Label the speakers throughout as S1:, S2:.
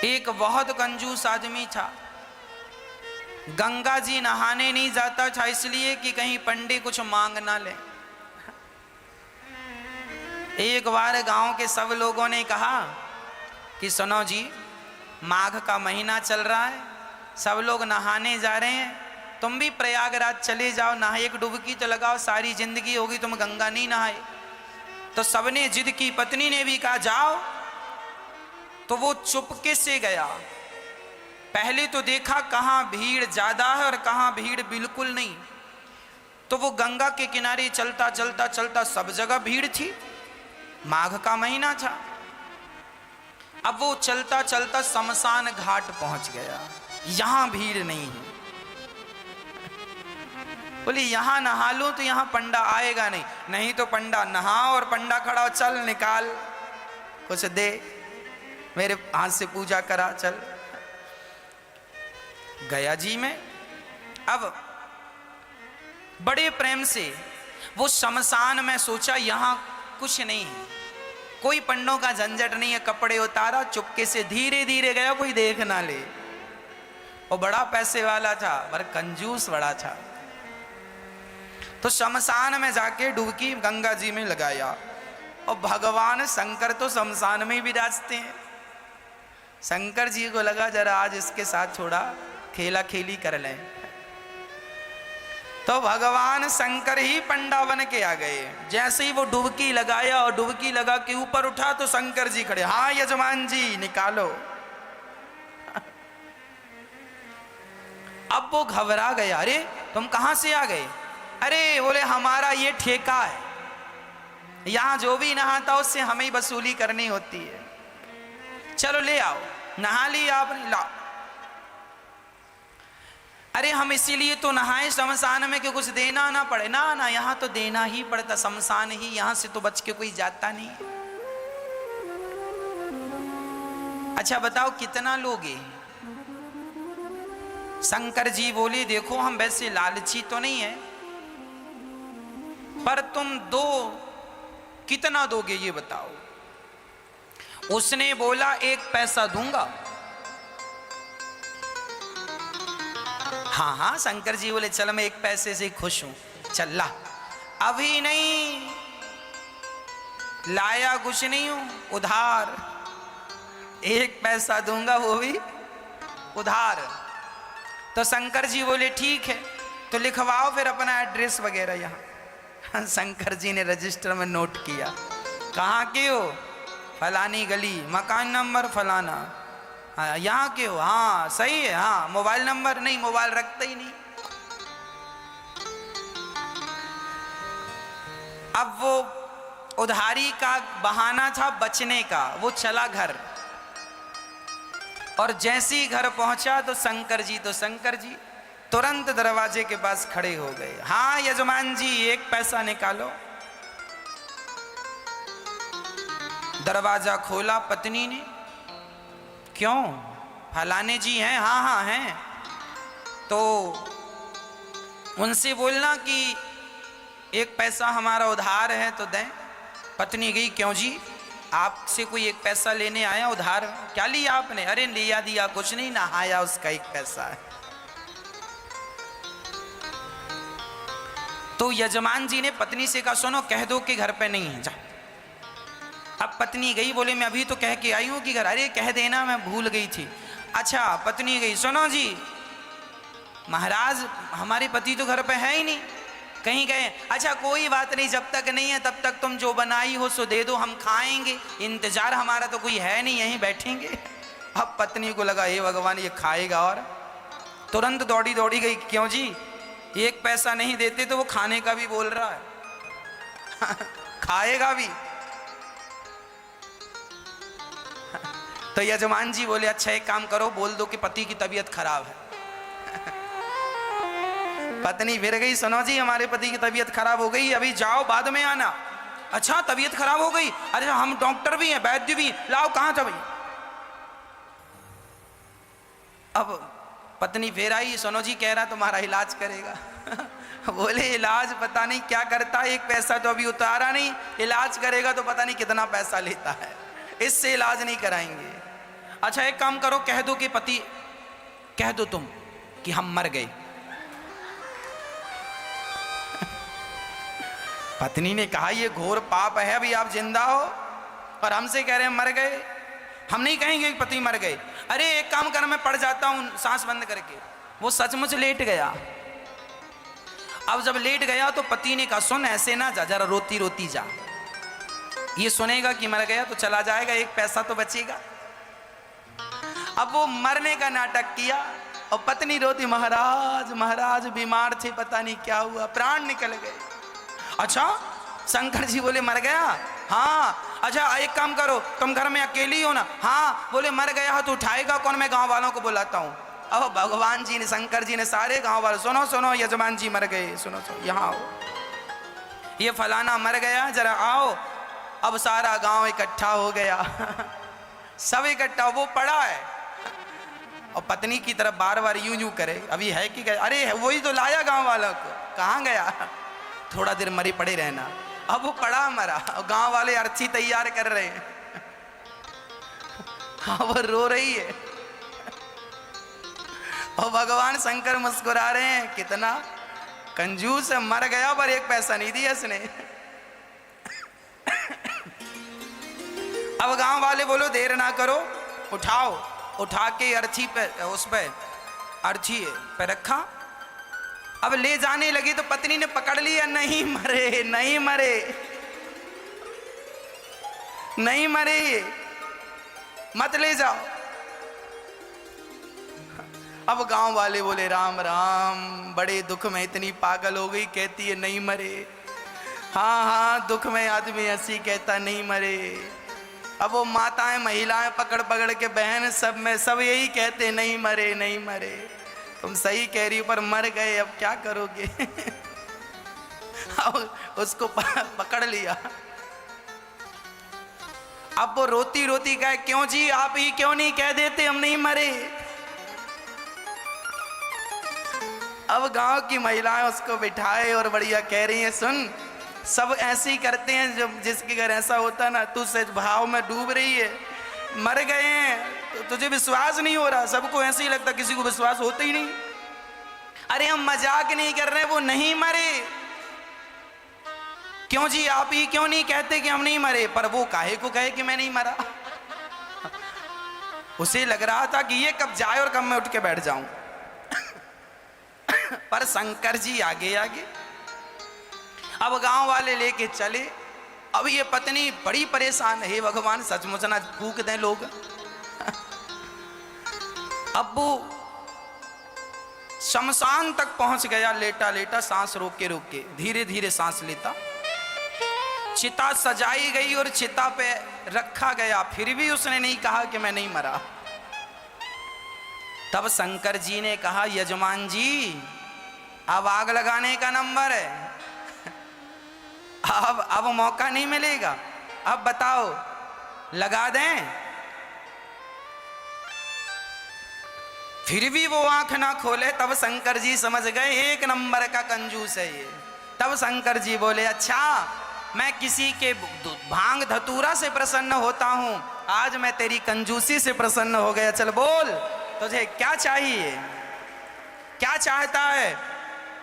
S1: एक बहुत कंजूस आदमी था, गंगा जी नहाने नहीं जाता था इसलिए कि कहीं पंडित कुछ मांग ना ले। एक बार गांव के सब लोगों ने कहा कि सुनो जी, माघ का महीना चल रहा है, सब लोग नहाने जा रहे हैं, तुम भी प्रयागराज चले जाओ, नहाए एक डुबकी तो लगाओ, सारी जिंदगी होगी तुम गंगा नहीं नहाए। तो सबने जिद की, पत्नी ने भी कहा जाओ। तो वो चुपके से गया। पहले तो देखा कहाँ भीड़ ज्यादा है और कहाँ भीड़ बिल्कुल नहीं। तो वो गंगा के किनारे चलता चलता चलता सब जगह भीड़ थी, माघ का महीना था। अब वो चलता चलता शमशान घाट पहुंच गया, यहां भीड़ नहीं है। बोले यहां नहा लो तो यहां पंडा आएगा नहीं, नहीं तो पंडा नहा और पंडा खड़ा, चल निकाल कुछ दे, मेरे हाथ से पूजा करा, चल। गया जी में। अब बड़े प्रेम से वो शमशान में सोचा यहां कुछ नहीं है, कोई पंडों का झंझट नहीं है, कपड़े उतारा, चुपके से धीरे धीरे गया, कोई देख ना ले। वो बड़ा पैसे वाला था पर कंजूस बड़ा था। तो शमशान में जाके डुबकी गंगा जी में लगाया और भगवान शंकर तो शमशान में ही विराजते हैं। शंकर जी को लगा जरा आज इसके साथ थोड़ा खेला खेली कर लें। तो भगवान शंकर ही पंडा बन के आ गए। जैसे ही वो डुबकी लगाया और डुबकी लगा के ऊपर उठा तो शंकर जी खड़े, हाँ यजमान जी निकालो। अब वो घबरा गया, अरे तुम कहां से आ गए? अरे बोले हमारा ये ठेका है, यहां जो भी नहाता उससे हमें ही वसूली करनी होती है, चलो ले आओ। नहा लिया आपने, लाओ। अरे हम इसीलिए तो नहाए शमशान में कि कुछ देना ना पड़े। ना ना, यहां तो देना ही पड़ता, शमशान ही, यहां से तो बच के कोई जाता नहीं। अच्छा बताओ कितना लोगे? शंकर जी बोले देखो हम वैसे लालची तो नहीं है, पर तुम दो, कितना दोगे ये बताओ? उसने बोला 1 पैसा दूंगा। हाँ हाँ, शंकर जी बोले चल मैं 1 पैसे से खुश हूं, चल ला। अभी नहीं लाया, कुछ नहीं हूं, उधार 1 पैसा दूंगा, वो भी उधार। तो शंकर जी बोले ठीक है, तो लिखवाओ फिर अपना एड्रेस वगैरह यहाँ। शंकर जी ने रजिस्टर में नोट किया, कहाँ के हो? फलानी गली, मकान नंबर फलाना। हाँ यहाँ के हो? हाँ सही है। हाँ मोबाइल नंबर? नहीं, मोबाइल रखता ही नहीं। अब वो उधारी का बहाना था बचने का, वो चला घर। और जैसे ही घर पहुंचा तो शंकर जी तुरंत दरवाजे के पास खड़े हो गए। हाँ यजमान जी 1 पैसा निकालो। दरवाजा खोला पत्नी ने, क्यों? फलाने जी हैं? हाँ हाँ हैं। तो उनसे बोलना कि 1 पैसा हमारा उधार है तो दें। पत्नी गई, क्यों जी आपसे कोई 1 पैसा लेने आया उधार? क्या लिया आपने? अरे लिया दिया कुछ नहीं, नहाया उसका 1 पैसा है। तो यजमान जी ने पत्नी से कहा सुनो कह दो कि घर पे नहीं है, जा। अब पत्नी गई, बोले मैं अभी तो कह के आई हूं कि घर। अरे कह देना मैं भूल गई थी। अच्छा पत्नी गई, सुनो जी महाराज हमारे पति तो घर पे है ही नहीं, कहीं गए। अच्छा कोई बात नहीं, जब तक नहीं है तब तक तुम जो बनाई हो सो दे दो, हम खाएंगे, इंतजार हमारा तो कोई है नहीं, यहीं बैठेंगे। अब पत्नी को लगा हे भगवान ये खाएगा, और तुरंत दौड़ी दौड़ी गई, क्यों जी 1 पैसा नहीं देते तो वो खाने का भी बोल रहा है खाएगा भी। तो यजमान जी बोले अच्छा एक काम करो, बोल दो कि पति की तबीयत खराब है। पत्नी फिर गई, सुनो जी हमारे पति की तबीयत खराब हो गई, अभी जाओ बाद में आना। अच्छा तबीयत खराब हो गई? अरे हम डॉक्टर भी हैं, वैद्य भी, लाओ कहाँ था भाई? अब पत्नी फिर आई, सुनो जी कह रहा तुम्हारा इलाज करेगा। बोले इलाज पता नहीं क्या करता है, 1 पैसा तो अभी उतारा नहीं, इलाज करेगा तो पता नहीं कितना पैसा लेता है, इससे इलाज नहीं कराएंगे। अच्छा एक काम करो, कह दो कि पति, कह दो तुम कि हम मर गए। पत्नी ने कहा ये घोर पाप है, अभी आप जिंदा हो और हमसे कह रहे हैं मर गए। हम नहीं कहेंगे कि पति मर गए। अरे एक काम कर, मैं पड़ जाता हूं सांस बंद करके। वो सचमुच लेट गया। अब जब लेट गया तो पति ने कहा सुन ऐसे ना जा, जरा रोती रोती जा। ये सुनेगा कि मर गया तो चला जाएगा, एक पैसा तो बचेगा। अब वो मरने का नाटक किया और पत्नी रोती, महाराज महाराज बीमार थे, पता नहीं क्या हुआ, प्राण निकल गए। अच्छा शंकर जी बोले मर गया? हाँ। अच्छा एक काम करो, तुम घर में अकेली हो ना? हाँ। बोले मर गया तो उठाएगा कौन? मैं गांव वालों को बुलाता हूँ। अब भगवान जी ने, शंकर जी ने सारे गांव वालों, सुनो सुनो यजमान जी मर गए, सुनो सुनो यहाँ आओ, ये फलाना मर गया, जरा आओ। अब सारा गांव इकट्ठा हो गया। सब इकट्ठा, वो पड़ा है और पत्नी की तरफ बार बार यूं यूं करे, अभी है कि गया? अरे वही तो लाया गांव वालों को, कहाँ गया? थोड़ा देर मरी पड़े रहना। अब वो पड़ा मरा और गांव वाले अर्थी तैयार कर रहे हैं। हाँ वो रो रही है और भगवान शंकर मुस्कुरा रहे हैं, कितना कंजूस है, मर गया पर एक पैसा नहीं दिया इसने। अब गांव वाले बोलो देर ना करो, उठाओ। उठा के अर्थी पे, उस पे अर्थी पे रखा। अब ले जाने लगी तो पत्नी ने पकड़ लिया, नहीं मरे नहीं मरे नहीं मरे, मत ले जाओ। अब गांव वाले बोले राम राम, बड़े दुख में इतनी पागल हो गई, कहती है नहीं मरे। हाँ हाँ दुख में आदमी ऐसी कहता नहीं मरे। अब वो माताएं महिलाएं पकड़ पकड़ के, बहन सब में सब यही कहते नहीं मरे नहीं मरे। तुम सही कह रही हो पर मर गए, अब क्या करोगे? अब उसको पकड़ लिया। अब वो रोती रोती कहे क्यों जी, आप ही क्यों नहीं कह देते हम नहीं मरे? अब गांव की महिलाएं उसको बिठाए और बढ़िया कह रही हैं सुन, सब ऐसे ही करते हैं, जब जिसके घर ऐसा होता ना, तू सच भाव में डूब रही है, मर गए हैं तो तुझे विश्वास नहीं हो रहा। सबको ऐसे ही लगता, किसी को विश्वास होता ही नहीं। अरे हम मजाक नहीं कर रहे, वो नहीं मरे। क्यों जी आप ही क्यों नहीं कहते कि हम नहीं मरे? पर वो काहे को कहे कि मैं नहीं मरा? उसे लग रहा था कि ये कब जाए और कब मैं उठ के बैठ जाऊं। पर शंकर जी आगे आगे। अब गांव वाले लेके चले। अब ये पत्नी बड़ी परेशान है, भगवान सचमुच ना फूक दें लोग। अब वो शमशान तक पहुंच गया, लेटा लेटा सांस रोक के धीरे धीरे सांस लेता। चिता सजाई गई और चिता पे रखा गया, फिर भी उसने नहीं कहा कि मैं नहीं मरा। तब शंकर जी ने कहा यजमान जी अब आग लगाने का नंबर है, अब मौका नहीं मिलेगा, अब बताओ लगा दें? फिर भी वो आंख ना खोले। तब शंकर जी समझ गए एक नंबर का कंजूस है ये। तब शंकर जी बोले अच्छा मैं किसी के भांग धतूरा से प्रसन्न होता हूं, आज मैं तेरी कंजूसी से प्रसन्न हो गया। चल बोल तुझे क्या चाहिए, क्या चाहता है?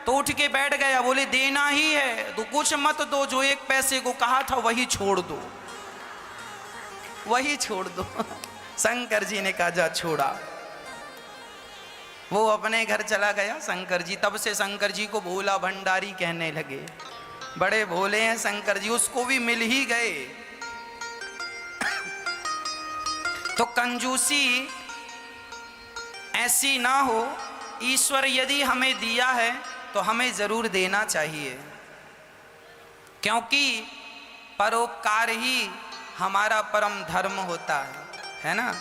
S1: तो उठ के बैठ गया। बोले देना ही है तो कुछ मत दो, जो एक पैसे को कहा था वही छोड़ दो, वही छोड़ दो। शंकर जी ने कहा जा छोड़ा। वो अपने घर चला गया शंकर जी। तब से शंकर जी को भोला भंडारी कहने लगे, बड़े भोले हैं शंकर जी। उसको भी मिल ही गए। तो कंजूसी ऐसी ना हो। ईश्वर यदि हमें दिया है तो हमें जरूर देना चाहिए, क्योंकि परोपकार ही हमारा परम धर्म होता है ना।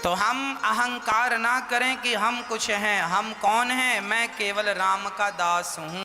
S1: तो हम अहंकार ना करें कि हम कुछ हैं। हम कौन हैं? मैं केवल राम का दास हूं।